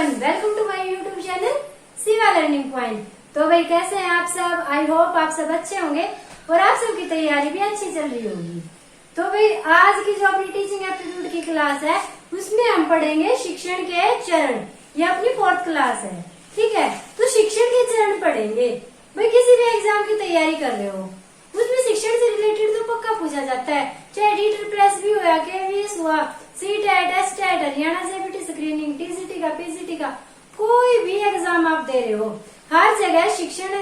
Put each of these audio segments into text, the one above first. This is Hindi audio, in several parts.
Everyone, welcome to my YouTube channel Shiva learning point. तो भाई कैसे हैं आप सब? आई होप आप सब अच्छे होंगे और आप सबकी तैयारी भी अच्छी चल रही होगी। तो भाई आज की जो अपनी टीचिंग एप्टीट्यूड की क्लास है उसमें हम पढ़ेंगे शिक्षण के चरण। ये अपनी 4th क्लास है, ठीक है। तो शिक्षण के चरण पढ़ेंगे। भाई किसी भी एग्जाम की तैयारी कर रहे हो उसमें शिक्षण से रिलेटेड तो पक्का पूछा जाता है, चाहे DEET भी हुआ, KVS हुआ, CTET, STET, Haryana CBT screening, TCT का, PCT का, कोई भी एग्जाम आप दे रहे हो हर जगह शिक्षण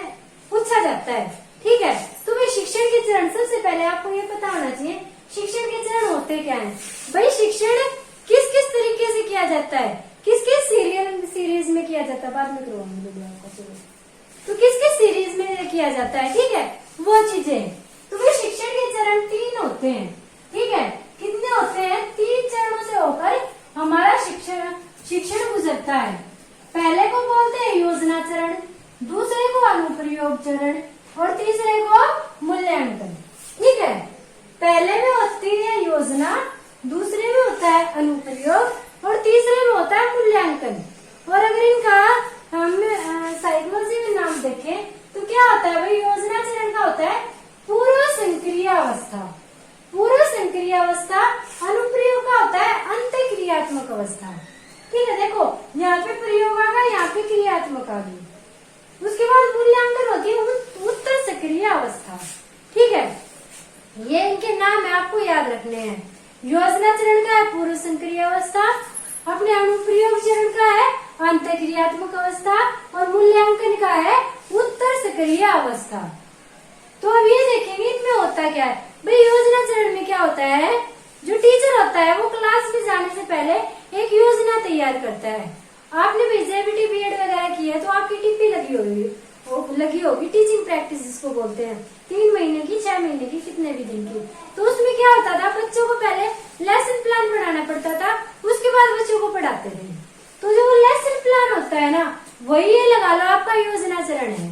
पूछा जाता है, ठीक है। तो भाई शिक्षण के चरण, सबसे पहले आपको ये पता होना चाहिए शिक्षण के चरण होते क्या हैं। भाई शिक्षण किस किस तरीके से किया जाता है, किस किस सीरीज में किया जाता है, बाद में करवाऊंगी तो किस किस सीरीज में किया जाता है, ठीक है, वो चीजें। तो भाई शिक्षण के चरण 3 होते हैं, ठीक है। कितने होते हैं? 3 चरणों से होकर हमारा शिक्षण गुजरता है। पहले को बोलते हैं योजना चरण, दूसरे को अनुप्रयोग चरण और तीसरे को मूल्यांकन, ठीक है। पहले में होती है योजना, दूसरे में होता है अनुप्रयोग और तीसरे में होता है मूल्यांकन। और अगर इनका हम साइकोलॉजी में नाम देखें तो क्या होता है भाई? योजना चरण का होता है पूर्व संक्रिय अवस्था, पूर्व संक्रिय अवस्था। अनुप्रयोग का होता है अंतःक्रियात्मक अवस्था, ठीक है। देखो यहाँ पे प्रयोग आगा, यहाँ पे क्रियात्मक आ गई। उसके बाद मूल्यांकन होती है उत्तर सक्रिय अवस्था, ठीक है। ये इनके नाम है, आपको याद रखने हैं। योजना चरण का है पूर्व संक्रिय अवस्था, अपने अनुप्रयोग चरण का है अंतःक्रियात्मक अवस्था और मूल्यांकन का है उत्तर सक्रिय अवस्था। तो अब ये देखेंगे इनमें होता क्या है। भाई योजना चरण में क्या होता है, जो टीचर होता है वो क्लास में जाने से पहले एक योजना तैयार करता है। आपने भी JBT BEd वगैरह की है तो आपकी टिप्पी लगी होगी टीचिंग प्रैक्टिस जिसको बोलते हैं, 3 महीने की, 6 महीने की, कितने भी दिन की। तो उसमें क्या होता था, बच्चों को पहले लेसन प्लान बनाना पड़ता था, उसके बाद बच्चों को पढ़ाते थे। तो जो लेसन प्लान होता है ना, वही ये लगा लो आपका योजना चरण है,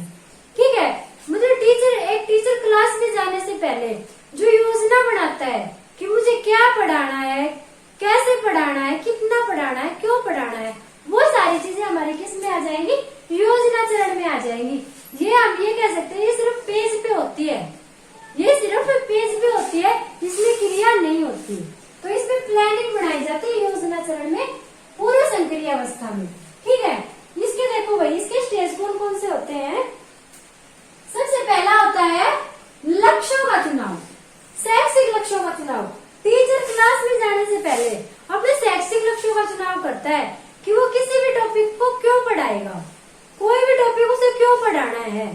ठीक है। मतलब एक टीचर क्लास में जाने से पहले जो योजना बनाता है कि मुझे क्या पढ़ाना है, कैसे पढ़ाना है, कितना पढ़ाना है, क्यों पढ़ाना है, वो सारी चीजें हमारे किस में आ जाएंगी? योजना चरण में आ जाएंगी। ये हम ये कह सकते हैं ये सिर्फ पेज पे होती है, ये सिर्फ पेज पे होती है, इसमें क्रिया नहीं होती। तो इसमें प्लानिंग बनाई जाती है योजना चरण में, पूर्व संक्रिय अवस्था में, ठीक है। इसके देखो भाई इसके स्टेज कौन कौन से होते हैं। सबसे पहला होता है लक्ष्यों का चुनाव, शैक्षिक लक्ष्यों का चुनाव। टीचर क्लास में जाने से पहले अपने शैक्षिक लक्ष्यों का चुनाव करता है कि वो किसी भी टॉपिक को क्यों पढ़ाएगा, कोई भी टॉपिक उसे क्यों पढ़ाना है,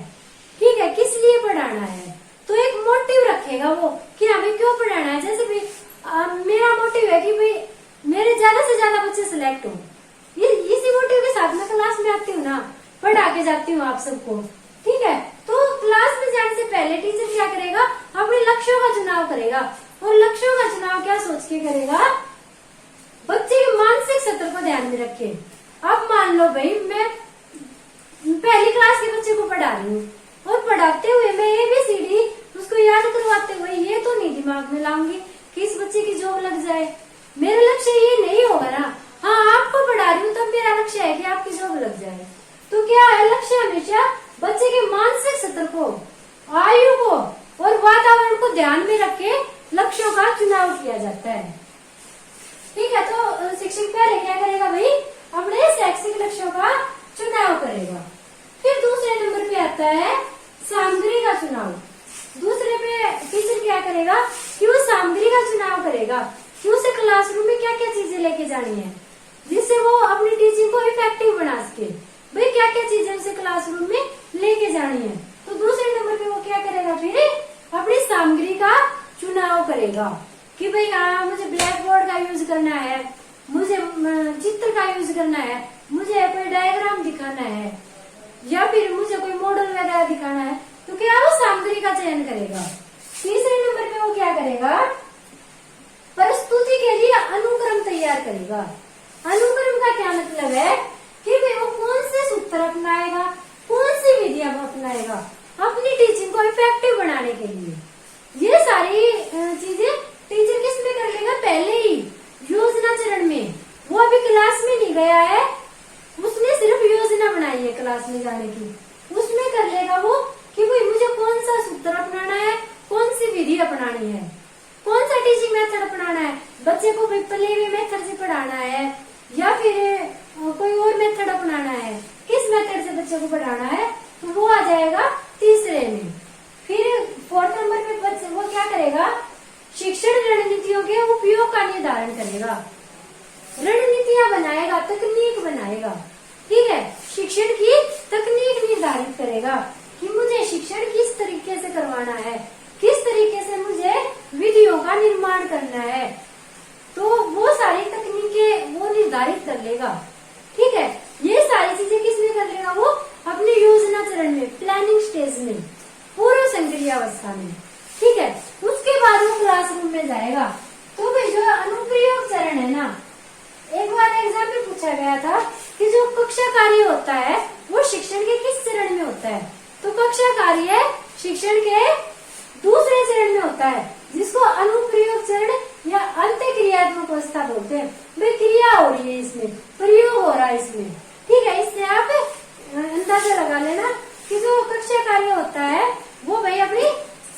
ठीक है, किस लिए पढ़ाना है। तो एक मोटिव रखेगा वो कि हमें क्यों पढ़ाना है। जैसे भी मेरा मोटिव है कि भाई मेरे ज्यादा से ज्यादा बच्चे सिलेक्ट हो, ये इसी मोटिव के साथ मैं क्लास में आती हूँ ना, पढ़ा के जाती हूँ आप सबको, ठीक है। तो क्लास में जाने से पहले टीचर क्या करेगा, अपने लक्ष्यों का चुनाव करेगा। और लक्ष्यों का चुनाव क्या सोच के करेगा? बच्चे के मानसिक स्तर को ध्यान में रखे। अब मान लो भाई मैं पहली क्लास के बच्चे को पढ़ा रही हूँ और पढ़ाते हुए मैं ABCD उसको याद करवाते हुए ये तो नहीं दिमाग में लाऊंगी कि इस बच्चे की जॉब लग जाए। मेरा लक्ष्य ये नहीं होगा ना। हाँ, आपको पढ़ा रही हूँ तब मेरा लक्ष्य है कि आपकी जॉब लग जाए। तो क्या है लक्ष्य? हमेशा बच्चे के मानसिक स्तर को, आयु को और वातावरण को ध्यान में रख के लक्ष्यों का चुनाव किया जाता है, ठीक है। तो शिक्षक पहले क्या करेगा भाई? अपने शैक्षिक लक्ष्यों का चुनाव करेगा। फिर दूसरे नंबर पे आता है सामग्री का चुनाव। दूसरे पे टीचर क्या करेगा कि वो सामग्री का चुनाव करेगा कि उसे क्लासरूम में क्या क्या चीजें लेके जानी है जिससे वो अपनी टीचिंग को इफेक्टिव बना सके। भाई क्या क्या चीजें उसे क्लासरूम में लेके जानी है। तो दूसरे नंबर पे वो क्या करेगा? फिर अपनी सामग्री का चुनाव करेगा कि भाई हाँ मुझे ब्लैक बोर्ड का यूज करना है, मुझे चित्र का यूज करना है, मुझे कोई डायग्राम दिखाना है या फिर मुझे कोई मॉडल वगैरह दिखाना है। तो क्या वो सामग्री का चयन करेगा। तीसरे नंबर पे वो क्या करेगा? प्रस्तुति के लिए अनुक्रम तैयार करेगा। अनुक्रम का क्या मतलब है कि भाई वो कौन से सूत्र अपनाएगा, कौन सी विधि अपनाएगा अपनी टीचिंग को इफेक्टिव बनाने के लिए। ये सारी चीजें टीचर किस में कर लेगा? पहले ही योजना चरण में। वो अभी क्लास में नहीं गया है, उसने सिर्फ योजना बनाई है क्लास में जाने की, उसमें कर लेगा वो कि भाई मुझे कौन सा सूत्र अपनाना है, कौन सी विधि अपनानी है, कौन सा टीचिंग मेथड अपनाना है, बच्चे को प्ले वे मेथड से पढ़ाना है या फिर कोई और मेथड अपनाना है, किस मेथड से बच्चे को पढ़ाना है, तो वो आ जाएगा तीसरे में। फिर 4th नंबर पे बच्चे वो क्या करेगा, शिक्षण रणनीतियों के उपयोग का निर्धारण करेगा, रणनीतियां बनाएगा, तकनीक बनाएगा। ठीक है, शिक्षण की तकनीक निर्धारित करेगा कि मुझे शिक्षण किस तरीके से करवाना है, किस तरीके से मुझे विधियों का निर्माण करना है, तो वो सारी तकनीकें वो निर्धारित कर लेगा। ठीक है, ये सारी चीजें किसमें कर लेगा, वो अपनी योजना चरण में, प्लानिंग स्टेज में, पूर्व संक्रिय अवस्था में। ठीक है, उसके बाद वो क्लासरूम में जाएगा। तो भाई जो अनुप्रयोग चरण है ना, एक बार एग्जाम में पूछा गया था कि जो कक्षा कार्य होता है वो शिक्षण के किस चरण में होता है, तो कक्षा कार्य शिक्षण के दूसरे चरण में होता है, जिसको अनुप्रयोग चरण या अंतःक्रियात्मक अवस्था बोलते हैं। भाई क्रिया हो रही है इसमें, प्रयोग हो रहा है इसमें। ठीक है, इससे आप अंदाजा लगा लेना कि जो कक्षा कार्य होता है वो भाई अपनी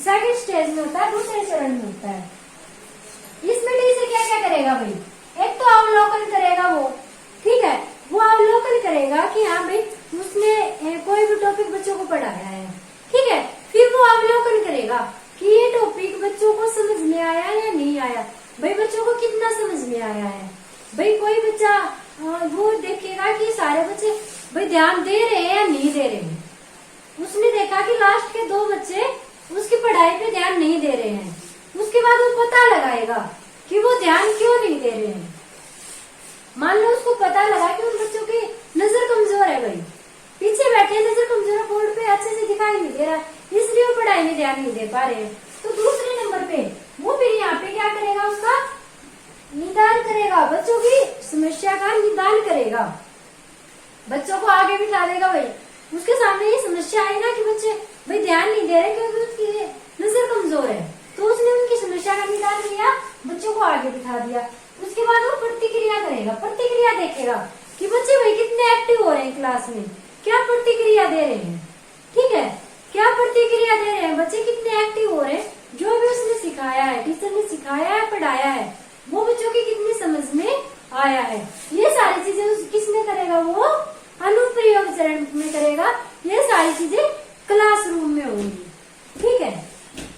सेकंड स्टेज में होता है, दूसरे चरण में होता है। इसमें टीचर क्या क्या करेगा भाई, एक तो अवलोकन करेगा वो। ठीक है, वो अवलोकन करेगा कि हाँ भाई उसने कोई भी टॉपिक बच्चों को पढ़ाया है। ठीक है, फिर वो अवलोकन करेगा कि ये टॉपिक बच्चों को समझ में आया या नहीं आया, भाई बच्चों को कितना समझ में आया है। भाई कोई बच्चा वो देखेगा कि सारे बच्चे भाई ध्यान दे रहे हैं या नहीं दे रहे हैं। उसने देखा कि लास्ट के 2 बच्चे उसकी पढ़ाई पे ध्यान नहीं दे रहे हैं, उसके बाद वो पता लगाएगा कि वो ध्यान क्यों नहीं दे रहे हैं। मान लो उसको पता लगा कि उन बच्चों की नजर कमजोर है, भाई पीछे बैठे नजर कमजोर है, बोर्ड पे अच्छे से दिखाई नहीं दे रहा, इसलिए वो पढ़ाई में ध्यान नहीं दे पा रहे हैं। तो दूसरे नंबर पे वो फिर यहाँ पे क्या करेगा, उसका निदान करेगा, बच्चों की समस्या का निदान करेगा, बच्चों को आगे बिठा देगा। भाई उसके सामने ये समस्या आई ना कि बच्चे भाई ध्यान नहीं दे रहे क्योंकि उसकी नजर कमजोर है, तो उसने उनकी समस्या का निदान किया, बच्चों को आगे बिठा दिया। उसके बाद वो प्रतिक्रिया करेगा, प्रतिक्रिया देखेगा कि बच्चे भाई कितने एक्टिव हो रहे हैं क्लास में, क्या प्रतिक्रिया दे रहे हैं। ठीक है, क्या प्रतिक्रिया दे रहे हैं, बच्चे कितने एक्टिव हो रहे हैं, जो भी उसने सिखाया है, टीचर ने सिखाया है, पढ़ाया है, वो बच्चों की कितनी समझ में आया है। ये सारी चीजें किसमें करेगा, वो अनुप्रयोग चरण में करेगा। ये सारी चीजें क्लासरूम में होंगी। ठीक है,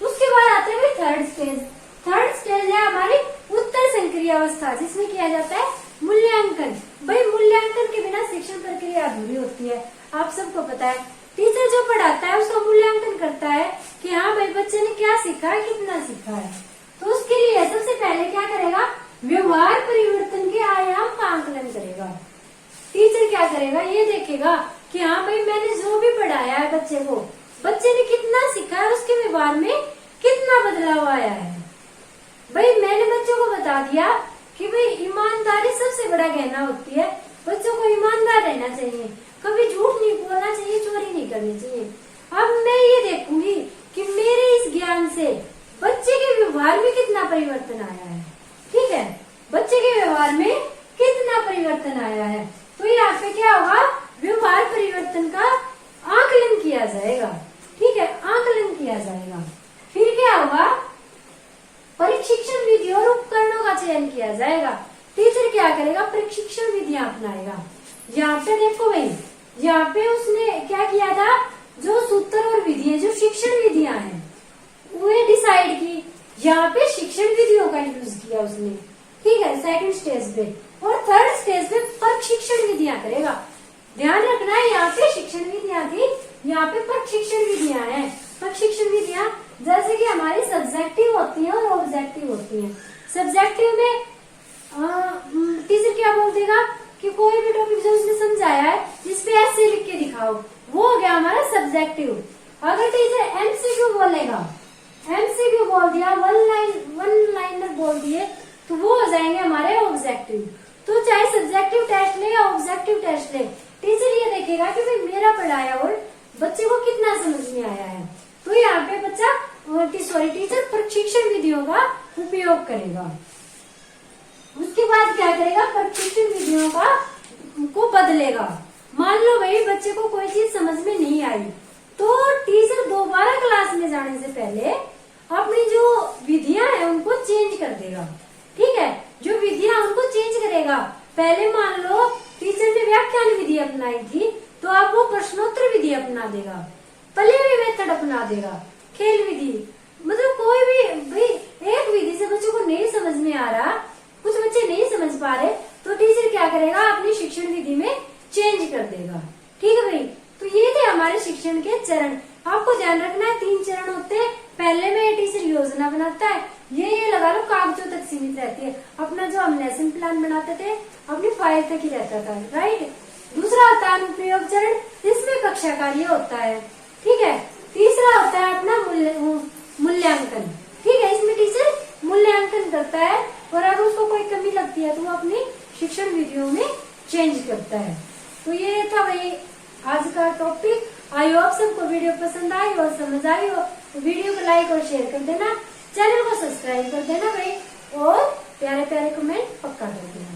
उसके बाद आते हैं थर्ड स्टेज। थर्ड स्टेज है हमारी उत्तर संक्रिय अवस्था, जिसमें किया जाता है मूल्यांकन। भाई मूल्यांकन के बिना शिक्षण प्रक्रिया अधूरी होती है, आप सबको पता है। टीचर जो पढ़ाता है उसका मूल्यांकन करता है कि हाँ भाई बच्चे ने क्या सीखा है, कितना सीखा है। तो उसके लिए सबसे पहले क्या करेगा, व्यवहार परिवर्तन के आयाम का आंकलन करेगा। टीचर क्या करेगा, ये देखेगा कि हाँ भाई मैंने जो भी पढ़ाया है बच्चे को, बच्चे ने कितना सीखा है, उसके व्यवहार में कितना बदलाव आया है। भाई मैंने बच्चों को बता दिया कि भाई ईमानदारी सबसे बड़ा गहना होती है, बच्चों को ईमानदार रहना चाहिए, कभी झूठ नहीं बोलना चाहिए, चोरी नहीं करनी चाहिए। अब मैं ये देखूंगी कि मेरे इस ज्ञान से बच्चे के व्यवहार में कितना परिवर्तन आया है। ठीक है, बच्चे के व्यवहार में कितना परिवर्तन आया है, तो यहाँ पे क्या होगा, व्यवहार परिवर्तन का आकलन किया जाएगा। ठीक है, आकलन किया जाएगा। फिर क्या होगा, प्रशिक्षण विधि और उपकरणों का चयन किया जाएगा। टीचर क्या करेगा, प्रशिक्षण विधियां अपनाएगा। यहाँ पे देखो भाई, यहाँ पे उसने क्या किया था, जो सूत्र और विधियां, जो शिक्षण विधियां हैं उन्हें डिसाइड की। यहाँ पे शिक्षण विधियों का यूज किया उसने। ठीक है, सेकंड स्टेज पे। और थर्ड स्टेज पे प्रशिक्षण विधियां करेगा। ध्यान रखना है, यहाँ पे शिक्षण विधियां थी, यहाँ पे प्रशिक्षण विधियां हैं। प्रशिक्षण विधियां जैसे कि हमारी सब्जेक्टिव होती है और ऑब्जेक्टिव होती है। सब्जेक्टिव में टीचर क्या बोल देगा कि कोई भी टॉपिक जो उसने समझाया है जिसपे ऐसे लिख के दिखाओ, वो हो गया हमारा सब्जेक्टिव। अगर टीचर एमसीक्यू बोलेगा, एमसीक्यू बोल दिया, वन लाइनर बोल दिए, तो वो हो जाएंगे हमारे ऑब्जेक्टिव। तो चाहे सब्जेक्टिव टेस्ट ले या ऑब्जेक्टिव टेस्ट ले, टीचर ये देखेगा कि भाई मेरा पढ़ाया और बच्चे को कितना समझ में आया है। तो यहाँ पे बच्चा टीचर प्रशिक्षण विधियों का उपयोग करेगा। उसके बाद क्या करेगा, प्रशिक्षण विधियों का को बदलेगा। मान लो भाई बच्चे को कोई चीज समझ में नहीं आई तो टीचर दोबारा क्लास में जाने से पहले अपनी जो विधियां है उनको चेंज कर देगा। ठीक है, जो विधियां उनको चेंज करेगा। पहले मान लो टीचर ने व्याख्यान विधि अपनाई थी तो अब वो प्रश्नोत्तर विधि अपना देगा, प्ले वे मेथड अपना देगा, खेल विधि, मतलब कोई भी भाई एक विधि से बच्चों को नहीं समझ में आ रहा, कुछ बच्चे नहीं समझ पा रहे तो टीचर क्या करेगा, अपनी शिक्षण विधि में चेंज कर देगा। ठीक है भाई, तो ये थे हमारे शिक्षण के चरण। आपको ध्यान रखना है 3 चरण होते हैं। पहले में टीचर योजना बनाता है, ये लगा लो कागजों तक सीमित रहती है। अपना जो हम लेसन प्लान बनाते थे अपनी फाइल तक ही रहता था, राइट। दूसरा होता है अनुप्रयोग चरण, इसमें कक्षा कार्य होता है। ठीक है, तीसरा होता है अपना मूल्यांकन। ठीक है, इसमें टीचर मूल्यांकन करता है और अगर उसको कोई कमी लगती है तो वो अपनी शिक्षण विधियों में चेंज करता है। तो ये था भाई आज का टॉपिक। आई होप सबको वीडियो पसंद आई और समझ आई हो तो वीडियो को लाइक और शेयर कर देना, चैनल को सब्सक्राइब कर देना भाई, और प्यारे प्यारे कमेंट पक्का कर देना।